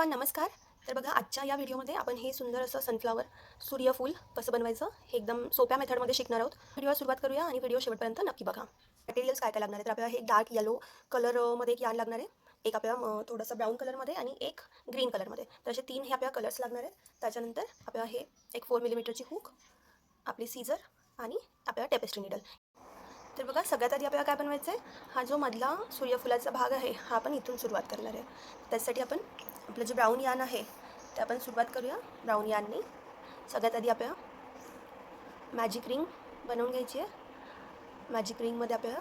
Everyone, नमस्कार. तर बघा, आजच्या या व्हिडिओमध्ये आपण हे सुंदर असं सनफ्लॉवर सूर्यफूल कसं बनवायचं हे एकदम सोप्या मेथडमध्ये शिकणार आहोत. व्हिडिओ सुरुवात करूया आणि व्हिडिओ शेवटपर्यंत नक्की बघा. मटेरियल्स काय काय लागणार आहे तर आपल्याला हे डार्क येलो कलरमध्ये एक यार्न लागणार आहे, एक आपल्याला थोडंसं ब्राऊन कलरमध्ये आणि एक ग्रीन कलरमध्ये. तर असे तीन हे आपल्याला कलर्स लागणार आहेत. त्याच्यानंतर आपल्याला हे एक 4 मिलीमीटरची हुक, आपली सीझर आणि आपल्याला टेपेस्ट्री निडल. तर बघा, सगळ्यात आधी आपल्याला काय बनवायचं आहे, हा जो मधला सूर्यफुलाचा भाग आहे हा आपण इथून सुरुवात करणार आहे. त्यासाठी आपण आपलं जे ब्राऊन यान आहे ते आपण सुरुवात करूया. ब्राऊन याननी सगळ्यात आधी आपल्याला मॅजिक रिंग बनवून घ्यायची आहे. मॅजिक रिंगमध्ये आपल्याला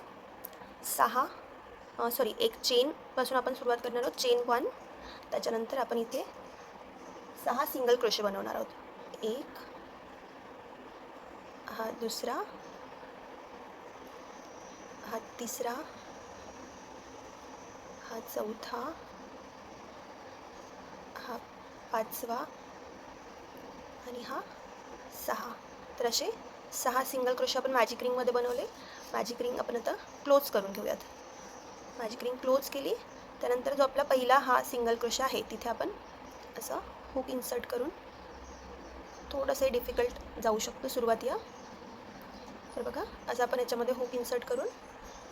एक चेनपासून आपण सुरुवात करणार आहोत. चेन 1. त्याच्यानंतर आपण इथे 6 सिंगल क्रोशे बनवणार आहोत. एक, हा दुसरा, हा तिसरा, हा चौथा, हा 5वा आणि हा 6. तर असे 6 सिंगल क्रोशे आपण मॅजिक रिंगमध्ये बनवले. मॅजिक रिंग आपण आता क्लोज करून घेऊयात. मॅजिक रिंग क्लोज केली. त्यानंतर जो आपला पहिला हा सिंगल क्रोशा आहे तिथे आपण असं हुक इन्सर्ट करून, थोडंसं डिफिकल्ट जाऊ शकतो सुरुवातीला. तर बघा, असं आपण याच्यामध्ये हुक इन्सर्ट करून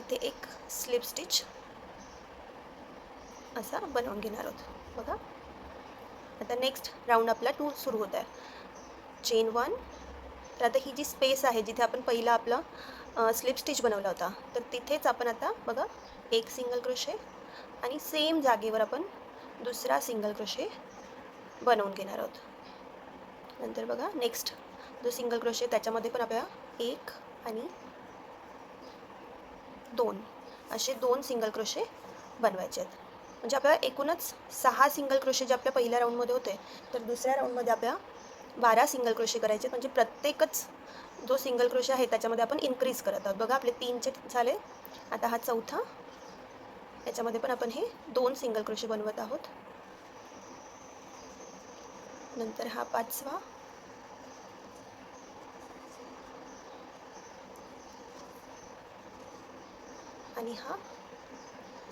इथे एक स्लिप स्टिच असा बनवून घेणार आहोत. बघा, आता नेक्स्ट राऊंड आपला 2 सुरू होत आहे. चेन 1. तर आता ही जी स्पेस आहे जिथे आपण पहिला आपला स्लिप स्टिच बनवला होता, तर तिथेच आपण आता बघा एक सिंगल क्रोशे आणि सेम जागेवर आपण दुसरा सिंगल क्रोशे बनवून घेणार आहोत. नंतर बघा, नेक्स्ट जो सिंगल क्रोशे त्याच्यामध्ये पण आपल्याला 1 आणि 2 असे 2 सिंगल क्रोशे बनवायचे आहेत. म्हणजे आपल्याला एकूणच 6 सिंगल क्रोशे जे आपल्या पहिल्या राऊंडमध्ये होते, तर दुसऱ्या राऊंडमध्ये आपल्याला 12 सिंगल क्रोशे करायचे. म्हणजे प्रत्येकच जो सिंगल क्रोशे आहे त्याच्यामध्ये आपण इन्क्रीज करत आहोत. बघा, आपले 3चे झाले. आता हा चौथा, याच्यामध्ये पण आपण हे 2 सिंगल क्रोशे बनवत आहोत. नंतर हा 5वा आणि हा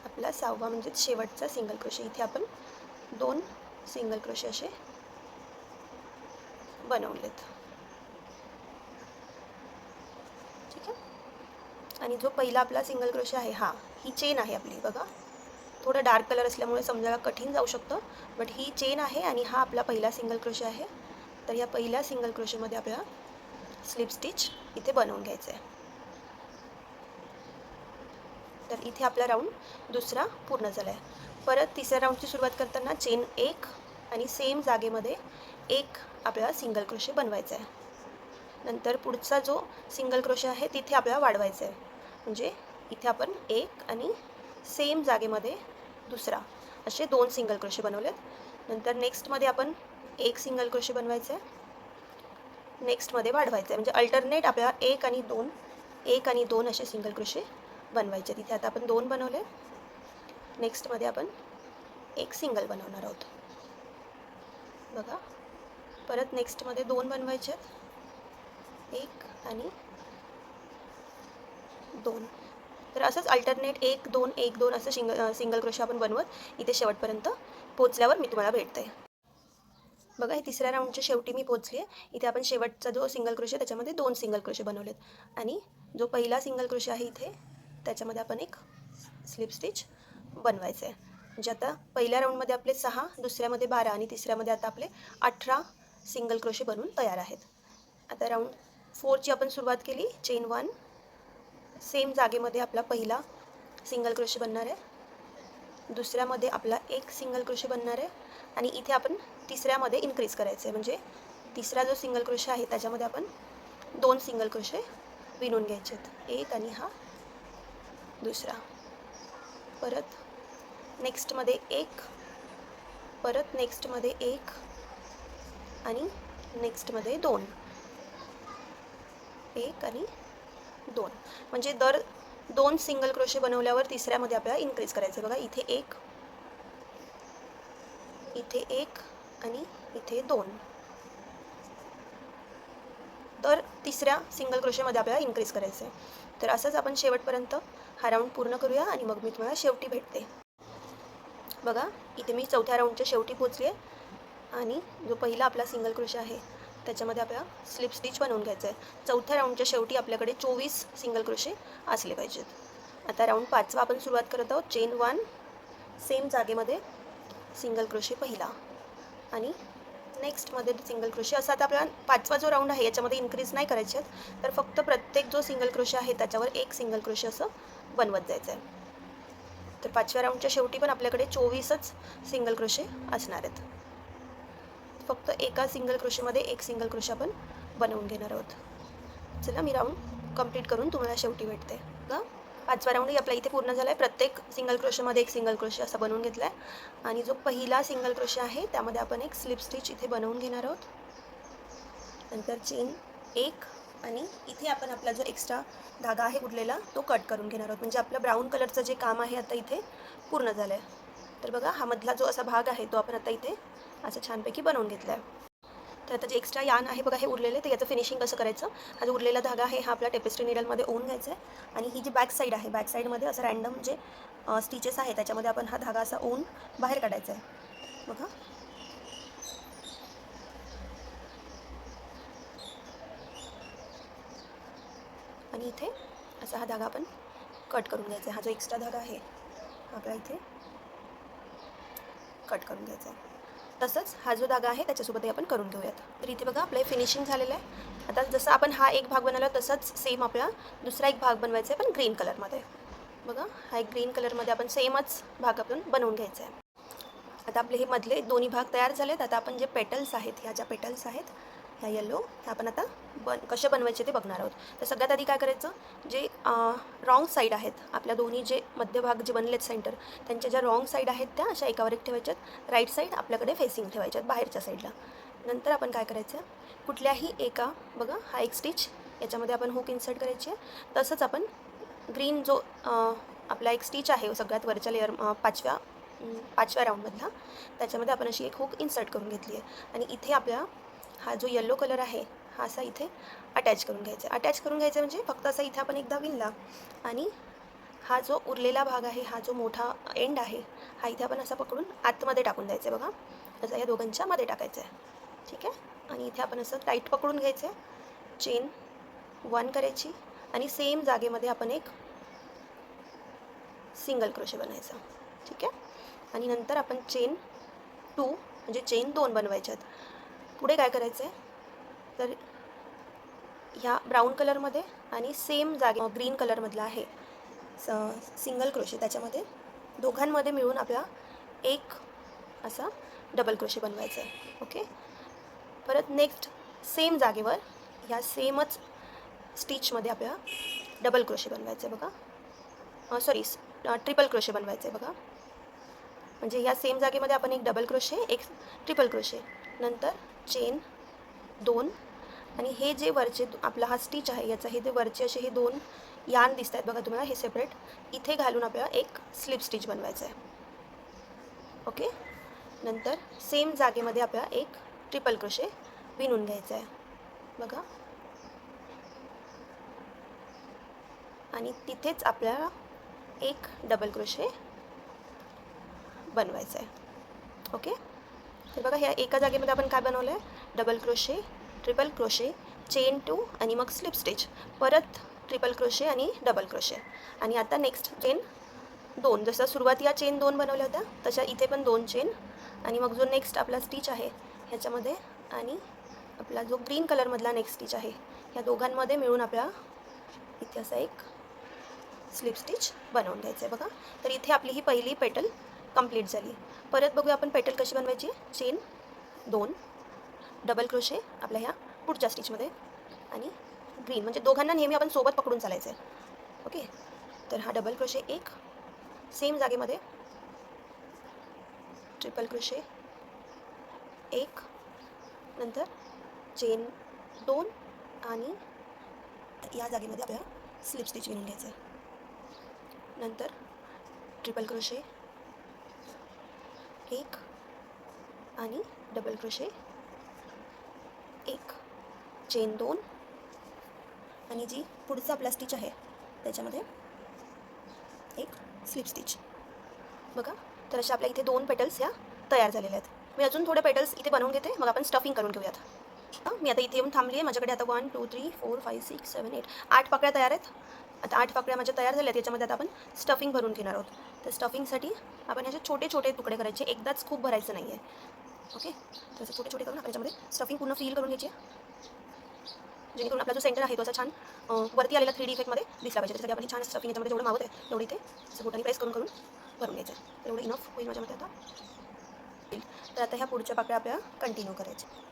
आपला 6वा म्हणजे शेवटचा सिंगल क्रोशे. इथे आपण 2 सिंगल क्रोशे असे बनवलेत. ठीक आहे. आणि जो पहिला आपला सिंगल क्रोशे आहे ही चेन आहे आपली. बघा, थोडं डार्क कलर असल्यामुळे समजायला कठीण जाऊ शकतं, बट ही चेन आहे आणि हा आपला पहिला सिंगल क्रोशे आहे. तर या पहिल्या सिंगल क्रोशेमध्ये आपल्याला स्लिप स्टिच इथे बनवून घ्यायचं आहे. तर इथे आपला राऊंड दुसरा पूर्ण झाला आहे. परत तिसऱ्या राऊंडची सुरुवात करताना चेन 1 आणि सेम जागेमध्ये एक आपल्याला सिंगल क्रोशे बनवायचा आहे. नंतर पुढचा जो सिंगल क्रोशे आहे तिथे आपल्याला वाढवायचा आहे. म्हणजे इथे आपण 1 आणि सेम जागेमध्ये दुसरा असे 2 सिंगल क्रोशे बनवलेत. नंतर नेक्स्टमध्ये आपण एक सिंगल क्रोशे बनवायचं आहे. नेक्स्टमध्ये वाढवायचं आहे. म्हणजे अल्टरनेट आपल्याला 1 आणि 2, 1 आणि 2 असे सिंगल क्रोशे बनवायचे. तिथे आता आपण 2 बनवले. नेक्स्टमध्ये आपण एक सिंगल बनवणार आहोत. बघा, परत नेक्स्टमध्ये 2 बनवायचे आहेत. 1 आणि 2. तर असंच अल्टरनेट 1 2 1 2 असं सिंगल क्रोशे आपण बनवत इथे शेवटपर्यंत पोचल्यावर मी तुम्हाला भेटते. बघा, हे तिसऱ्या राऊंडच्या शेवटी मी पोचली आहे. इथे आपण शेवटचा जो सिंगल क्रोशे त्याच्यामध्ये 2 सिंगल क्रोशे बनवलेत आणि जो पहिला सिंगल क्रोशे आहे इथे त्याच्यामध्ये आपण एक स्लिप स्टिच बनवायचं आहे. म्हणजे आता पहिल्या राऊंडमध्ये आपले 6, दुसऱ्यामध्ये 12 आणि तिसऱ्यामध्ये आता आपले 18 सिंगल क्रोशे बनवून तयार आहेत. आता राऊंड 4ची आपण सुरुवात केली. चेन 1, सेम जागेमध्ये आपला पहिला सिंगल क्रोशे बनणार आहे. दुसऱ्यामध्ये आपला एक सिंगल क्रोशे बनणार आहे आणि इथे आपण तिसऱ्यामध्ये इन्क्रीज करायचं आहे. म्हणजे तिसरा जो सिंगल क्रोशे आहे त्याच्यामध्ये आपण 2 सिंगल क्रोशे विणून घ्यायचे आहेत. एक आणि हा दुसरा. परत नेक्स्टमध्ये एक, परत नेक्स्टमध्ये एक आणि नेक्स्टमध्ये 2, 1 आणि 2. म्हणजे दर 2 सिंगल क्रोशे बनवल्यावर तिसऱ्यामध्ये आपल्याला इन्क्रीज करायचं. बघा, इथे एक, इथे एक आणि इथे 2. तर तिसऱ्या सिंगल क्रोशेमध्ये आपल्याला इन्क्रीज करायचं आहे. तर असंच आपण शेवटपर्यंत हा राऊंड पूर्ण करूया आणि मग मी तुम्हाला शेवटी भेटते. बघा, इथे मी चौथ्या राऊंडच्या शेवटी पोचली आहे आणि जो पहिला आपला सिंगल क्रोशा आहे त्याच्यामध्ये आपल्याला स्लिप स्टिच बनवून घ्यायचं आहे. चौथ्या राऊंडच्या शेवटी आपल्याकडे 24 सिंगल क्रोशे असले पाहिजेत. आता राऊंड 5वा आपण सुरुवात करत आहोत. चेन 1, सेम जागेमध्ये सिंगल क्रोशे पहिला आणि नेक्स्टमध्ये सिंगल क्रोशे. असं आता आपल्याला 5वा जो राऊंड आहे याच्यामध्ये इन्क्रीज नाही करायचे आहेत, तर फक्त प्रत्येक जो सिंगल क्रोशे आहे त्याच्यावर एक सिंगल क्रोशे असं बनवत जायचं आहे. तर 5व्या राऊंडच्या शेवटी पण आपल्याकडे 24च सिंगल क्रोशे असणार आहेत. फक्त एका सिंगल क्रोशेमध्ये एक सिंगल क्रोशे आपण बनवून घेणार आहोत. चला मी राऊंड कंप्लीट करून तुम्हाला शेवटी भेटते. बघा 5वा राऊंडही आपला इथे पूर्ण झाला आहे. प्रत्येक सिंगल क्रोशेमध्ये एक सिंगल क्रोशे असा बनवून घेतला आहे आणि जो पहिला सिंगल क्रोशे आहे त्यामध्ये आपण एक स्लिप स्टिच इथे बनवून घेणार आहोत. नंतर चेन 1 आणि इथे आपण आपला जो एक्स्ट्रा धागा आहे उरलेला तो कट करून घेणार आहोत. म्हणजे आपलं ब्राऊन कलरचं जे काम आहे आता इथे पूर्ण झालं आहे. तर बघा हा मधला जो असा भाग आहे तो आपण आता इथे असं छानपैकी बनवून घेतला आहे. तर आता जे एक्स्ट्रा यान आहे बघा हे उरलेले, तर याचं फिनिशिंग कसं करायचं. हा जो उरलेला धागा आहे हा आपल्या टेपेस्ट्री निडलमध्ये ओवून घ्यायचा आहे आणि ही जी बॅक साईड आहे, बॅक साईडमध्ये असं रँडम जे स्टिचेस आहे त्याच्यामध्ये आपण हा धागा असा ओवून बाहेर काढायचा आहे. बघा आणि इथे असा हा धागा आपण कट करून घ्यायचा आहे. हा जो एक्स्ट्रा धागा आहे हा आपला इथे कट करून घ्यायचा आहे. तसंच हा जो धागा आहे त्याच्यासोबतही आपण करून घेऊयात. तर इथे बघा आपलं फिनिशिंग झालेलं आहे. आता जसं आपण हा एक भाग बनवला तसंच सेम आपला दुसरा एक भाग बनवायचा आहे पण ग्रीन कलरमध्ये. बघा हा एक ग्रीन कलरमध्ये आपण सेमच भाग आपण बनवून घ्यायचा आहे. आता आपले हे मधले दोन्ही भाग तयार झालेत. आता आपण जे पेटल्स आहेत, ह्या ज्या पेटल्स आहेत ह्या येलो, ह्या आपण आता कसे बनवायचे ते बघणार आहोत. तर सगळ्यात आधी काय करायचं, जे रॉंग साईड आहेत आपल्या दोन्ही जे मध्यभाग जे बनलेत सेंटर, त्यांच्या ज्या रॉंग साईड आहेत त्या अशा एकावर एक ठेवायच्यात. राईट साईड आपल्याकडे फेसिंग ठेवायच्यात बाहेरच्या साईडला. नंतर आपण काय करायचं, कुठल्याही एका बघा हा एक स्टिच याच्यामध्ये आपण हुक इन्सर्ट करायची आहे. तसंच आपण ग्रीन जो आपला एक स्टिच आहे सगळ्यात वरच्या लेअर पाचव्या राऊंडमधला, त्याच्यामध्ये आपण अशी एक हुक इन्सर्ट करून घेतली आहे आणि इथे आपला हा जो येलो कलर आहे हा असा इथे अटॅच करून घ्यायचा. अटॅच करून घ्यायचं म्हणजे फक्त असा इथे आपण एकदा विणला आणि हा जो उरलेला भाग आहे, हा जो मोठा एंड आहे हा इथे आपण असा पकडून आतमध्ये टाकून द्यायचा आहे. बघा असं या दोघांच्या मध्ये टाकायचं आहे. ठीक आहे. आणि इथे आपण असं टाईट पकडून घ्यायचं आहे. चेन 1 करायची आणि सेम जागेमध्ये आपण एक सिंगल क्रोशे बनायचा. ठीक आहे. आणि नंतर आपण चेन 2 म्हणजे चेन 2 बनवायच्यात. पुढे काय करायचं आहे, तर ह्या ब्राऊन कलरमध्ये आणि सेम जागे ग्रीन कलरमधला आहे सिंगल क्रोशे, त्याच्यामध्ये दोघांमध्ये मिळून आपला एक असा डबल क्रोशे बनवायचा आहे. ओके. परत नेक्स्ट सेम जागेवर ह्या सेमच स्टिचमध्ये आपल्याला डबल क्रोशे बनवायचं आहे. बघा ट्रिपल क्रोशे बनवायचं आहे. बघा म्हणजे ह्या सेम जागेमध्ये आपण एक डबल क्रोशे, एक ट्रिपल क्रोशे, नंतर चेन 2 आणि हे जे वरचे आपला हा स्टिच आहे याचा हे जे वरचे असे हे 2 यान दिसत आहेत बघा तुम्हाला, हे सेपरेट इथे घालून आपल्याला एक स्लिप स्टिच बनवायचं आहे. ओके. नंतर सेम जागेमध्ये आपल्याला एक ट्रिपल क्रोशे विणून घ्यायचं आहे. बघा आणि तिथेच आपल्याला एक डबल क्रोशे बनवायचं आहे. ओके. तर बघा ह्या एका जागेमध्ये आपण काय बनवलं आहे, double crochet, triple crochet, chain 2 आणि मग स्लिप स्टिच, परत ट्रिपल क्रोशे आणि डबल क्रोशे. आणि आता नेक्स्ट चेन 2, जसं सुरुवातीला चेन 2 बनवल्या होत्या तशा इथे पण 2 चेन आणि मग जो नेक्स्ट आपला स्टिच आहे ह्याच्यामध्ये आणि आपला जो ग्रीन कलरमधला नेक्स्ट स्टिच आहे ह्या दोघांमध्ये मिळून आपल्याला इथे असा एक स्लिप स्टिच बनवून घ्यायचं आहे. बघा तर इथे आपली ही पहिली पेटल कंप्लीट झाली. परत बघूया आपण पेटल कशी बनवायची. चेन 2, डबल क्रोशे आपल्या ह्या पुढच्या स्टिचमध्ये आणि ग्रीन, म्हणजे दोघांना नेहमी आपण सोबत पकडून चालायचं आहे. ओके. तर हा डबल क्रोशे एक, सेम जागेमध्ये ट्रिपल क्रोशे एक, नंतर चेन 2 आणि या जागेमध्ये आपल्याला स्लिप स्टिच विणून घ्यायचं आहे. नंतर ट्रिपल क्रोशे एक आणि डबल क्रोशे एक, चेन 2 आणि जी पुढचा आपला स्टिच आहे त्याच्यामध्ये एक स्लिप स्टिच. बघा तर अशा आपल्या इथे 2 पेटल्स ह्या तयार झालेल्या आहेत. मी अजून थोडे पेटल्स इथे बनवून घेते, मग आपण स्टफिंग करून घेऊयात. मी आता इथे येऊन थांबली आहे. माझ्याकडे आता 1 2 3 4 5 6 7 8 8 पाकळ्या तयार आहेत. आता 8 पाकळ्या माझ्या तयार झाल्या आहेत. याच्यामध्ये आता आपण स्टफिंग भरून घेणार आहोत. तर स्टफिंगसाठी आपण ह्याचे छोटे छोटे तुकडे करायचे, एकदाच खूप भरायचं नाही आहे. ओके, तर असे छोटे छोटे करून आपण याच्यामध्ये स्टफिंग पूर्ण फिल करून घ्यायची, जेणेकरून आपला जो सेंटर आहे तो असा छान वरती आलेला 3D इफेक्टमध्ये दिसला पाहिजे. त्यासाठी आपण छान स्टफिंग याच्यामध्ये जेवढं मावत आहे तेवढी इथे असं बोटाने प्रेस करून भरून घ्यायचं आहे. तर एवढं इनफ होईल माझ्यामध्ये आता. तर आता ह्या पुढच्या पाकळ्या आपल्याला कंटिन्यू करायच्या.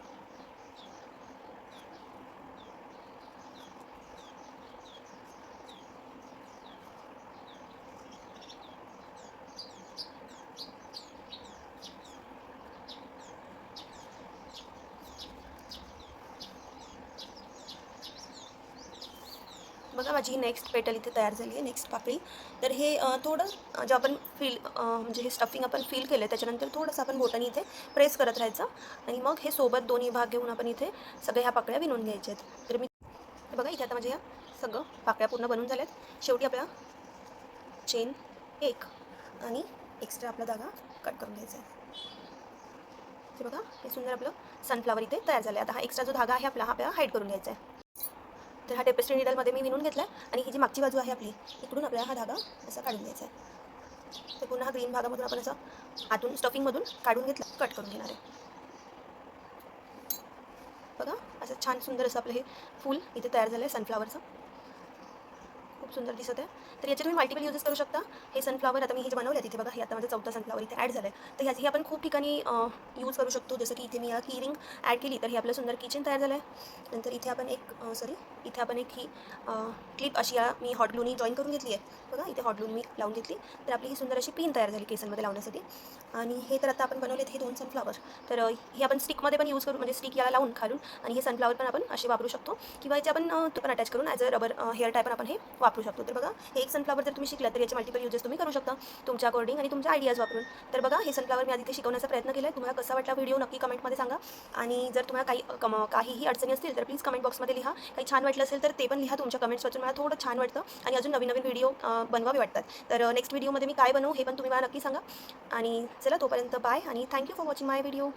बघा माझी नेक्स्ट पेटल इथे तयार झाली आहे, नेक्स्ट पाकळी. तर हे थोडं जे आपण म्हणजे हे स्टफिंग आपण फिल केलं आहे त्याच्यानंतर थोडंसं आपण बोटाने इथे प्रेस करत राहायचं आणि मग हे सोबत दोन्ही भाग घेऊन आपण इथे सगळ्या ह्या पाकळ्या विणून घ्यायच्या आहेत. तर मी बघा इथे आता माझ्या ह्या सगळं पाकळ्या पूर्ण बनून झाल्यात. शेवटी आपल्या चेन एक आणि एक्स्ट्रा आपला धागा कट करून घ्यायचा आहे. ते बघा हे सुंदर आपलं सनफ्लावर इथे तयार झालं आहे. आता हा एक्स्ट्रा जो धागा आहे आपल्याला हाईड करून घ्यायचा आहे. तर हा टेपेस्ट्री निडलमध्ये मी विणून घेतला आहे आणि ही जी मागची बाजू आहे आपली इकडून आपल्याला हा धागा असा काढून घ्यायचा आहे. तर पुन्हा हा ग्रीन भागामधून आपण असं आतून स्टफिंगमधून काढून घेतला, कट करून घेणार आहे. बघा असं छान सुंदर असं आपलं हे फूल इथे तयार झालं आहे सनफ्लावरचं, खूप सुंदर दिसत आहे. तर याचे तुम्ही मल्टिपल युजेस करू शकता. हे सनफ्लावर आता मी हे जे बनवलं तिथे बघा, हे आता माझं 4था सनफ्लावर इथे ॲड झालं आहे. तर ह्याची आपण खूप ठिकाणी यूज करू शकतो. जसं की इथे मी या की ॲड केली तर हे आपलं सुंदर किचन तयार झालं आहे. नंतर इथे आपण इथे आपण एक ही क्लिप अशी मी हॉट ग्लूनी जॉईन करून घेतली आहे. बघा इथे हॉट ग्लून मी लावून घेतली, तर आपली ही सुंदर अशी पिन तयार झाली केसांमध्ये लावण्यासाठी. आणि हे तर आता आपण बनवलेत हे 2 सनफ्लावर. तर हे आपण स्टिकमध्ये पण यूज करू, म्हणजे स्टिक याला लावून खालून, आणि हे सनफ्लावर पण आपण असे वापरू शकतो किंवा याचे आपण तो पण अटॅच करून as a rubber hair tie पण आपण हे वापरू शकतो. तर बघा हे एक सनफ्लावर जर तुम्ही शिकला तर याचे मल्टिपल युजेस तुम्ही करू शकता तुमच्या अकॉर्डिंग आणि तुमच्या आयडियाज वापरून. तर बघा हे सनफ्लावर मी आधी इथे शिकवण्याचा प्रयत्न केला आहे. तुम्हाला कसा वाटला व्हिडिओ नक्की कमेंटमध्ये सांगा. आणि जर तुम्हाला काहीही अडचणी असतील तर प्लीज कमेंट बॉक्समध्ये लिहा. काही छान वाटलं असेल तर ते पण लिहा. तुमच्या कमेंट्स वाचून मला थोडं छान वाटतं आणि अजून नवीन नवीन व्हिडिओ बनवावे वाटतात. तर नेक्स्ट व्हिडिओमध्ये मी काय बनवू हे पण तुम्ही मला नक्की सांगा. आणि चला तोपर्यंत बाय आणि thank you for watching my video.